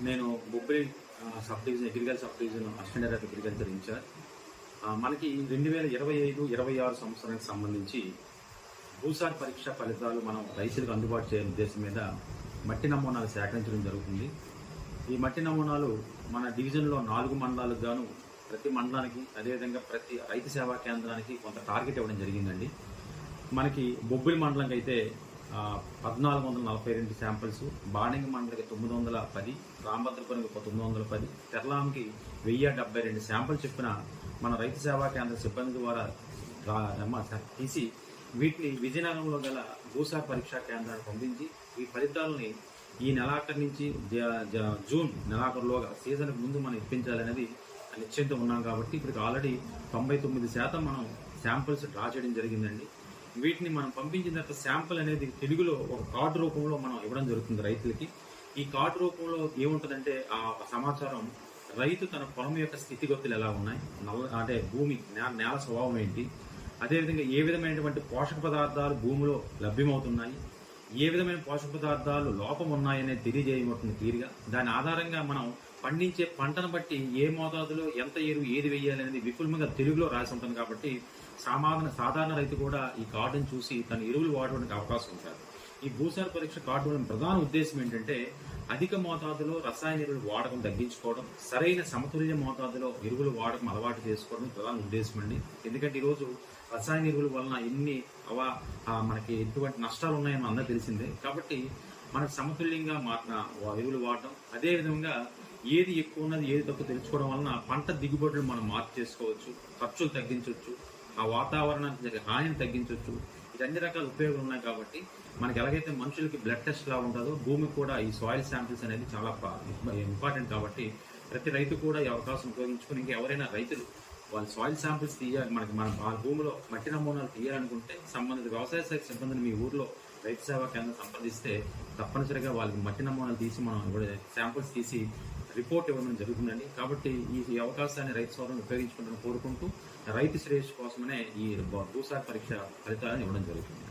నేను Bobbili subdivision agriculture subdivision assistant director agriculture in-charge. మనకి 2025-26 సంవత్సరానికి సంబంధించి భూసార్ పరీక్ష ఫలితాలు మనం రైతులకు అందుబాటు చేయాలనే ఉద్దేశం మీద మట్టి నమూనాలు సేకరించడం జరుగుతుంది. ఈ మట్టి నమూనాలు మన డివిజన్లో 4 మండలాలకు గాను ప్రతి మండలానికి అదేవిధంగా ప్రతి రైతు సేవా కేంద్రానికి కొంత టార్గెట్ ఇవ్వడం జరిగిందండి. మనకి బొబ్బిలి మండలంకి అయితే 1442 శాంపిల్స్, బాణింగ మండలికి 910, రాంభద్రపురంకి 910, తెరలాంకి 1072 శాంపిల్ చెప్పిన మన రైతు సేవా కేంద్ర సిబ్బంది ద్వారా తీసి వీటిని విజయనగరంలో గల భూసార్ పరీక్షా కేంద్రానికి పంపించి ఈ ఫలితాలని ఈ నెలాఖరు నుంచి జూన్ నెలాఖరులోగా సీజన్కి ముందు మనం ఇప్పించాలనేది నిశ్చయంతో ఉన్నాం. కాబట్టి ఇప్పటికి ఆల్రెడీ 99% మనం శాంపిల్స్ డ్రా చేయడం జరిగిందండి. వీటిని మనం పంపించిన తర్వాత శాంపుల్ అనేది తెలుగులో ఒక కార్డు రూపంలో మనం ఇవ్వడం జరుగుతుంది రైతులకి. ఈ కార్డు రూపంలో ఏముంటుందంటే ఆ సమాచారం రైతు తన పొలం యొక్క స్థితిగతులు ఎలా ఉన్నాయి, అంటే భూమి నేల స్వభావం ఏంటి, అదేవిధంగా ఏ విధమైనటువంటి పోషక పదార్థాలు భూమిలో లభ్యమవుతున్నాయి, ఏ విధమైన పోషక పదార్థాలు లోపం ఉన్నాయనేది తెలియజేయబడుతుంది క్లియర్గా. దాని ఆధారంగా మనం పండించే పంటను బట్టి ఏ మోతాదులో ఎంత ఎరువు ఏది వేయాలనేది విపులంగా తెలుగులో రాసి ఉంటుంది. కాబట్టి సాధారణ రైతు కూడా ఈ కార్డును చూసి తన ఎరువులు వాడడానికి అవకాశం ఉంటుంది. ఈ భూసార పరీక్ష కార్డు వల్ల ప్రధాన ఉద్దేశం ఏంటంటే అధిక మోతాదులో రసాయన ఎరువులు వాడకం తగ్గించుకోవడం, సరైన సమతుల్య మోతాదులో ఎరువులు వాడకం అలవాటు చేసుకోవడం ప్రధాన ఉద్దేశం అండి. ఎందుకంటే ఈరోజు రసాయన ఎరువుల వలన ఎన్ని మనకి ఎటువంటి నష్టాలు ఉన్నాయని అందరూ తెలిసిందే. కాబట్టి మనకు సమతుల్యంగా మారిన ఎరువులు వాడడం, అదేవిధంగా ఏది ఎక్కువ ఉన్నది ఏది తక్కువ తెలుసుకోవడం వలన పంట దిగుబడులు మనం మార్పు చేసుకోవచ్చు, ఖర్చులు తగ్గించవచ్చు, ఆ వాతావరణానికి జరిగే హానిని తగ్గించవచ్చు. ఇది అన్ని రకాల ఉపయోగాలు ఉన్నాయి. కాబట్టి మనకి ఎలాగైతే మనుషులకి బ్లడ్ టెస్ట్ లా ఉంటుందో భూమికి కూడా ఈ సాయిల్ శాంపిల్స్ అనేది చాలా ఇంపార్టెంట్. కాబట్టి ప్రతి రైతు కూడా ఈ అవకాశం ఉపయోగించుకుని ఇంకా ఎవరైనా రైతులు వాళ్ళ సాయిల్ శాంపిల్స్ తీయాలి, మన భూమిలో మట్టి నమూనాలు తీయాలనుకుంటే సంబంధిత వ్యవసాయ శాఖ సిబ్బందిని మీ ఊర్లో రైతు సేవా కేంద్రం సంప్రదిస్తే తప్పనిసరిగా వాళ్ళకి మట్టి నమూనాలు తీసి మనం శాంపిల్స్ తీసి రిపోర్ట్ ఇవ్వడం జరుగుతుందండి. కాబట్టి ఈ అవకాశాన్ని రైతు సోదరులను ఉపయోగించుకుంటామని కోరుకుంటూ రైతు శ్రేయస్సు కోసమనే ఈ భూసార్ పరీక్ష ఫలితాలను ఇవ్వడం జరుగుతుంది.